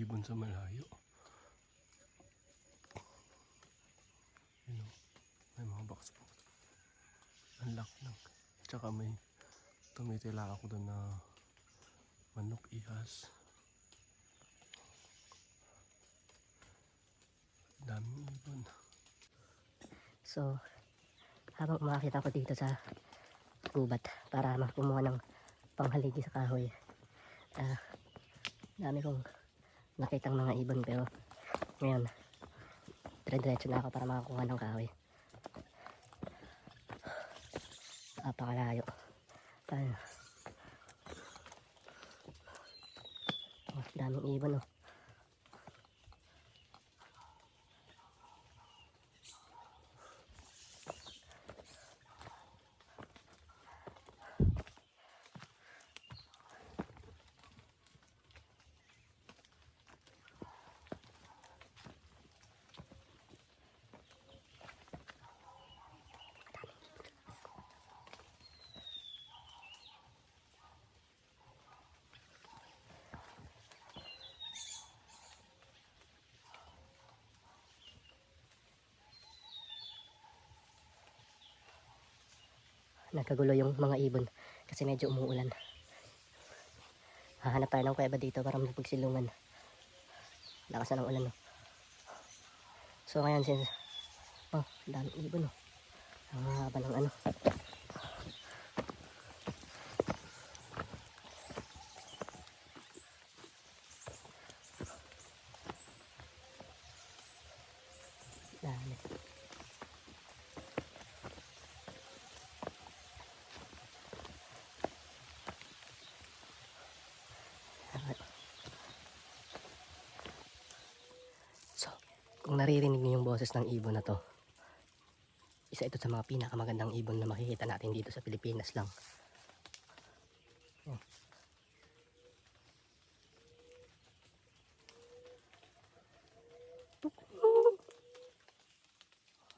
ibon sa malayo. Yun o, may mga box. Ang laki lang. Tsaka may tumitila ako doon na manok ihas. Daming ibon. So, habang umakit ako dito sa gubat para kumuha ng panghaligi sa kahoy, dami kong nakitang mga ibon, pero ngayon dire-diretso na ako para makakuha ng kahoy. Napakalayo. Daming ibon, oh. Nagkagulo yung mga ibon kasi medyo umuulan. Hahanap tayo ng kuweba dito para magpagsilungan. Lakas na ng ulan, no? So ngayon, since daming ibon, no? Ang haba ng ano. Dami. So, kung naririnig niyo yung boses ng ibon na to, isa ito sa mga pinakamagandang ibon na makikita natin dito sa Pilipinas lang.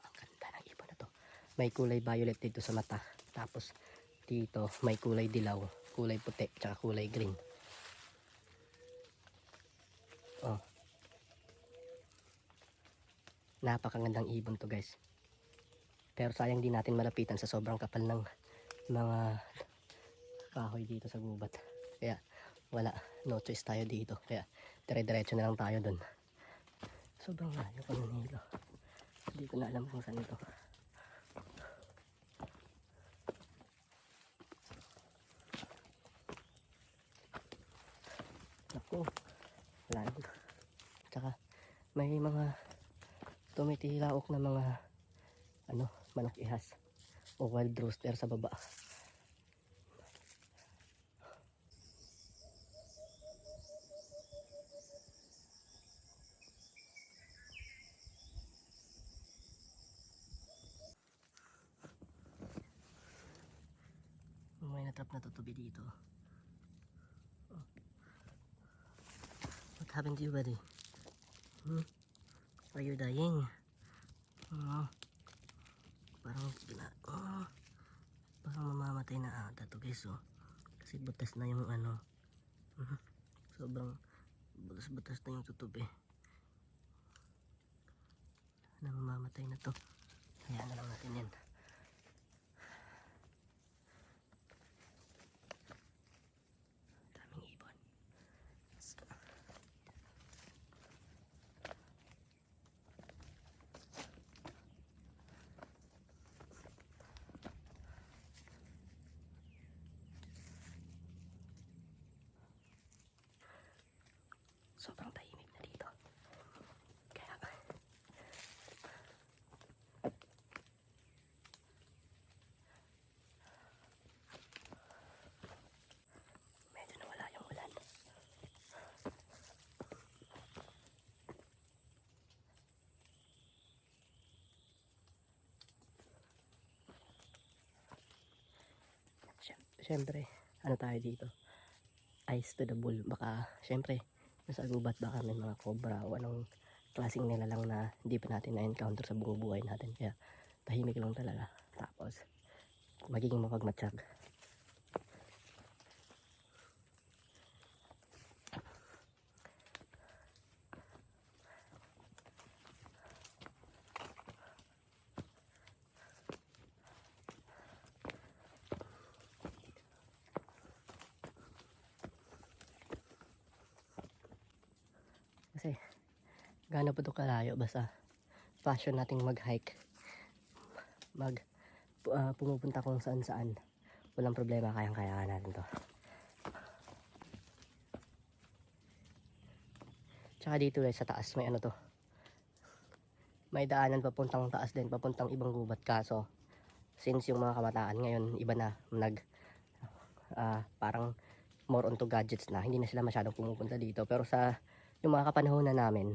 Ang ganda ng ibon na to. May kulay violet dito sa mata. Tapos dito may kulay dilaw, kulay puti, tsaka kulay green. Oh. Napakagandang ibon to, guys. Pero sayang din natin malapitan sa sobrang kapal ng mga kahoy dito sa gubat. Kaya wala, no choice tayo dito. Kaya dire-diretso na lang tayo dun. Sobrang layo ko ng hilo. Hindi ko na alam kung saan ito. Naku, layo. Tsaka may mga tumitilaok na mga manok ihas o wild rooster sa baba. May natrap na tutubi dito. What happened to you, buddy? Are you dying? Parang mamamatay na ata to, guys, oh. Kasi butas na yung sobrang butas na yung tutubi. Mamamatay na to. Hayaan na lang natin yan. Daming ibon. Sobrang tahimik na dito. Kaya medyo nawala yung ulan. Siyempre, ano tayo dito? Eyes to the bull. Baka, siyempre, nasa gubat baka may mga cobra o anong klaseng nilalang na hindi pa natin na-encounter sa buong buhay natin. Kaya tahimik lang talaga. Tapos magiging mapagmatsyag. gaano po ito kalayo, basta passion nating mag-hike, pumupunta kung saan saan, walang problema, kayang-kaya natin to. Tsaka dito guys sa taas may ano to, may daanan papuntang taas din, papuntang ibang gubat, kaso since yung mga kabataan ngayon iba na, parang more onto gadgets na, hindi na sila masyadong pumupunta dito. Pero sa yung mga kapanahonan namin,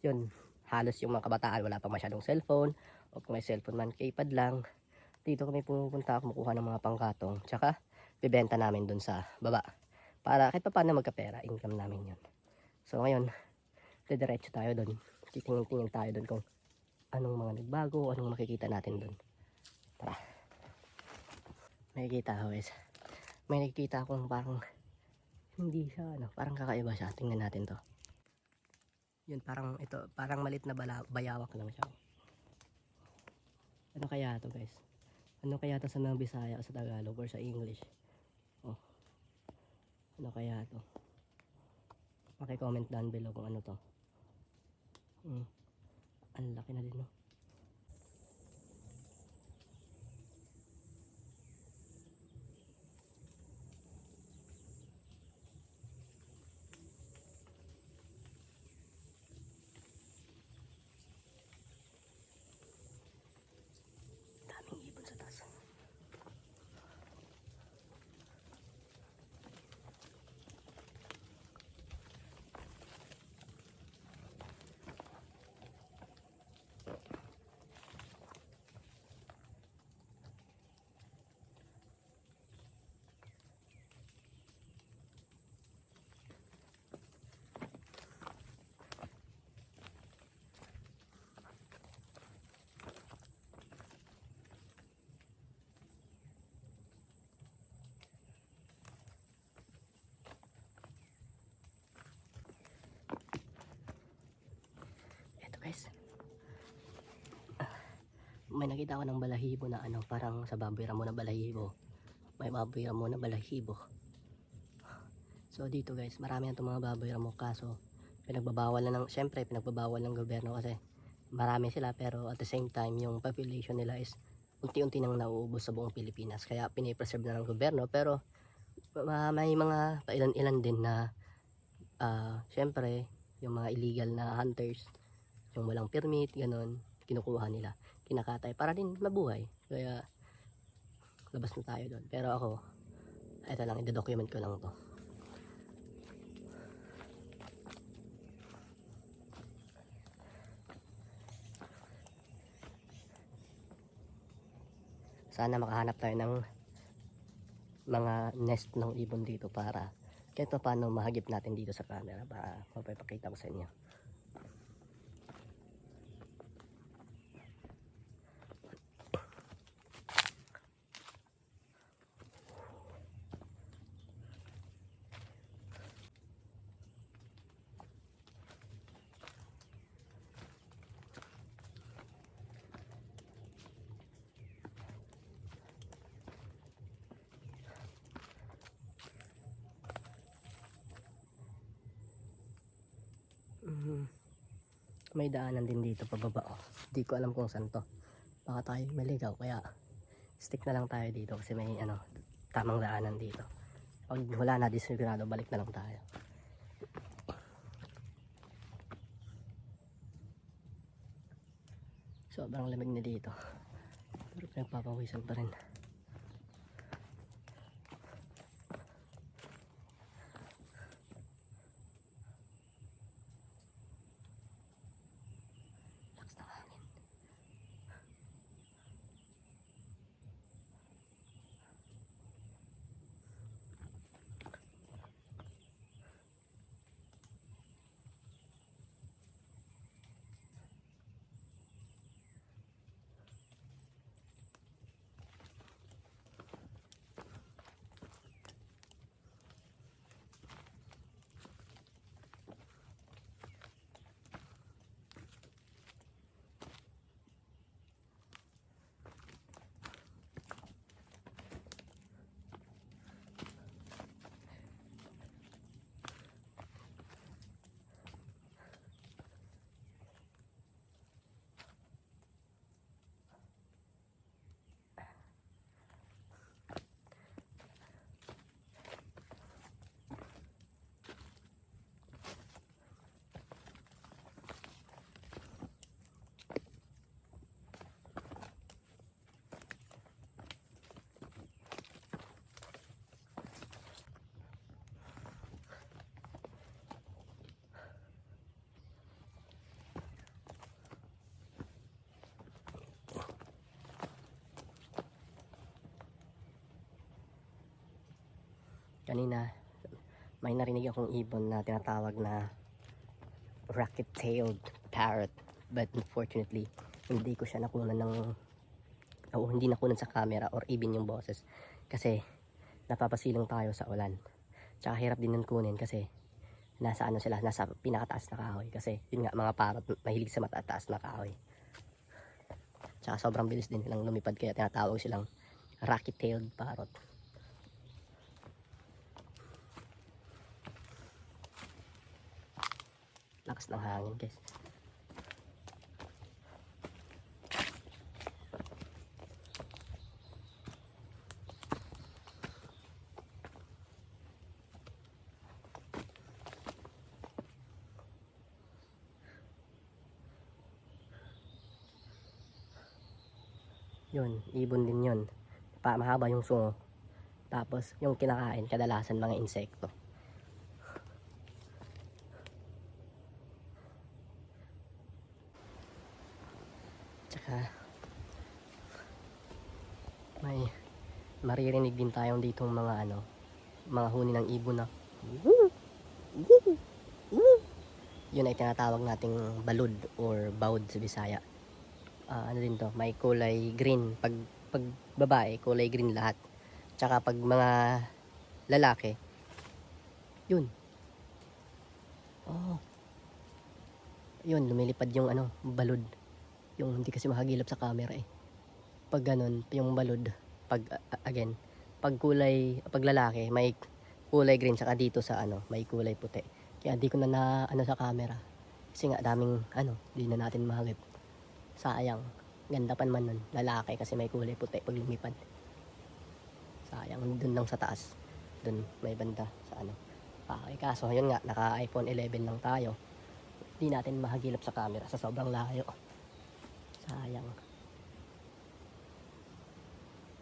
yun, halos yung mga kabataan wala pa masyadong cellphone, o kung may cellphone man keypad lang. Dito kami pumupunta, kumukuha ng mga pangkatong, tsaka bibenta namin dun sa baba para kahit pa paano magkapera, income namin yun. So ngayon didiretso tayo dun, titingin-tingin tayo dun kung anong mga nagbago, anong makikita natin dun. Tara, makikita ako guys, may nakikita akong parang hindi siya ano, parang kakaiba siya. Tingnan natin to. Yun, parang ito, parang malit na bayawak lang siya. Ano kaya to guys? Ano kaya to sa mga Bisaya o sa Tagalog or sa English? Oh, ano kaya to? Paki-comment down below kung ano to. Ang laki na din, no? Daming ibon sa taas. Eto guys, may nakita ko ng balahibo na ano, parang sa baboy ramo na balahibo. May baboy ramo na balahibo. So dito guys, marami na itong mga baboy ramo, kaso pinagbabawal na ng, syempre pinagbabawal ng gobyerno kasi marami sila, pero at the same time yung population nila is unti-unti nang nauubos sa buong Pilipinas, kaya pinipreserve na ng gobyerno. Pero may mga pailan-ilan din na syempre yung mga illegal na hunters, yung walang permit, ganun, kinukuha nila, kinakatay para din mabuhay. Kaya labas na tayo doon. Pero ako, ito lang, i-document ko lang to. Sana makahanap tayo ng mga nest ng ibon dito para kahit pa paano mahagip natin dito sa camera para mapapakita ko sa inyo. May daanan din dito pababa, oh. Di ko alam kung saan to, baka tayo maligaw, kaya stick na lang tayo dito kasi may ano, tamang daanan dito. Pag wala na, disigurado balik na lang tayo. Sobrang lamig na dito, pero pinagpapawisan pa rin. kanina may narinig akong ibon na tinatawag na rocket-tailed parrot, but unfortunately hindi ko siya nakunan ng hindi nakunan sa camera or even yung boses kasi napapasilong tayo sa ulan. Tsaka hirap din nun kunin kasi nasa ano sila, nasa pinakataas na kahoy kasi yun nga, mga parrot mahilig sa matataas na kahoy. Tsaka sobrang bilis din nilang lumipad kaya tinatawag silang rocket-tailed parrot. Lakas ng hangin guys. Yun, ibon din yun. Mahaba yung sungo. Tapos yung kinakain kadalasan mga insekto. Tsaka may maririnig din tayong ditong mga mga huni ng ibon na yun ay tinatawag nating balud or bawd sa Bisaya. Ano din to, may kulay green. Pag babae, kulay green lahat. Tsaka pag mga lalaki, yun. Yun, lumilipad yung balud. Yung hindi kasi makagilap sa camera eh. Pag ganun, yung balud, pag pag lalaki, may kulay green, tsaka dito sa may kulay puti. Kaya di ko na sa camera. Kasi nga daming di na natin mahagip. Sayang, ganda pa naman nun, lalaki kasi may kulay puti pag lumipad. Sayang, dun lang sa taas, dun may banda sa kaso yun nga, naka iPhone 11 lang tayo, di natin mahagilap sa camera sa sobrang layo. Sayang.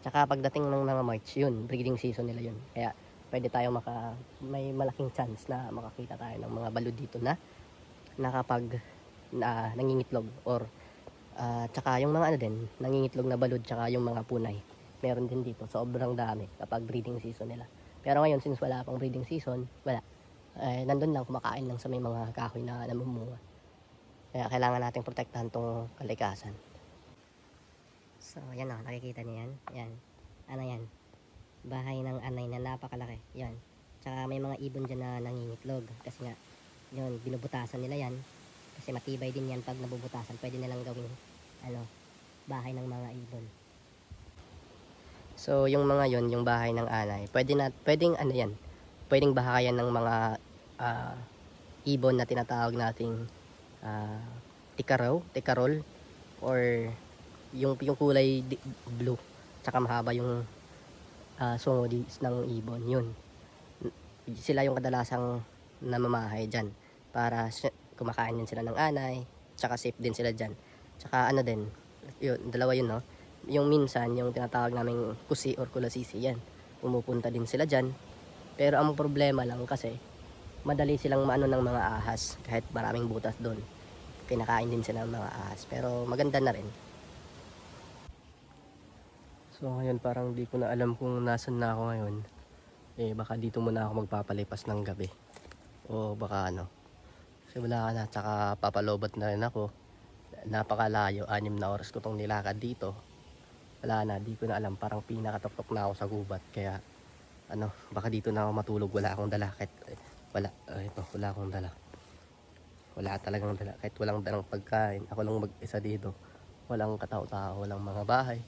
Tsaka pagdating ng mga March, yun, breeding season nila yun, kaya pwede tayo may malaking chance na makakita tayo ng mga balud dito na nangingitlog or tsaka yung mga nangingitlog na balud, tsaka yung mga punay. Meron din dito, sobrang dami kapag breeding season nila. Pero ngayon, since wala pang breeding season, wala. Nandun lang, kumakain lang sa may mga kahoy na namumunga. Kaya kailangan natin protektahan tong kalikasan. So, yan o, nakikita niyo yan? Yan. Ano yan? Bahay ng anay na napakalaki. Yan. Tsaka may mga ibon dyan na nangingitlog. Kasi nga, yun, binubutasan nila yan. Kasi matibay din yan pag nabubutasan. Pwede nilang gawing bahay ng mga ibon. So yung mga yon, yung bahay ng anay, pwedeng yan. Pwedeng bahayan ng mga ibon na tinatawag nating tikarol or yung kulay blue. Tsaka mahaba yung sungo ng ibon. Yun. Sila yung kadalasang namamahay dyan para kumakain din sila ng anay, tsaka safe din sila dyan. Tsaka din, yun, dalawa yun, no? Yung minsan, yung tinatawag naming kusi or kulasisi, yan. Pumupunta din sila dyan. Pero ang problema lang kasi, madali silang maano ng mga ahas, kahit maraming butas doon. Kinakain din sila ng mga ahas, pero maganda na rin. So ngayon parang di ko na alam kung nasan na ako ngayon. Baka dito muna ako magpapalipas ng gabi. O baka kasi wala ka na, tsaka papalobat na rin ako. Napakalayo, 6 na oras ko tong nilakad dito. Wala na, di ko na alam, parang pinakatok-tok na ako sa gubat. Kaya baka dito na ako matulog. Wala akong dala, wala akong dala. Wala talagang dala, kahit walang dalang pagkain. Ako lang mag-isa dito, walang katao-tao, walang mga bahay.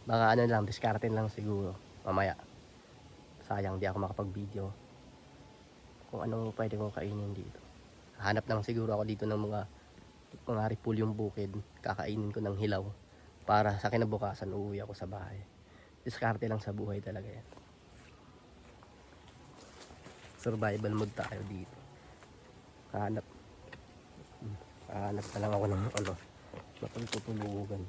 Baka lang, diskartin lang siguro mamaya. Sayang, di ako makapag-video kung anong pwede kong kainin dito. Hanap lang siguro ako dito ng mga ripulyong bukid. Kakainin ko ng hilaw para sa kinabukasan uuwi ako sa bahay. Diskarte lang sa buhay talaga yan. Survival mode tayo dito. Hanap na lang ako ng mapagtutulugan.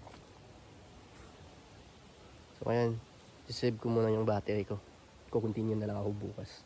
So ngayon, sisave ko muna yung battery ko. Kukontinue na lang ako bukas.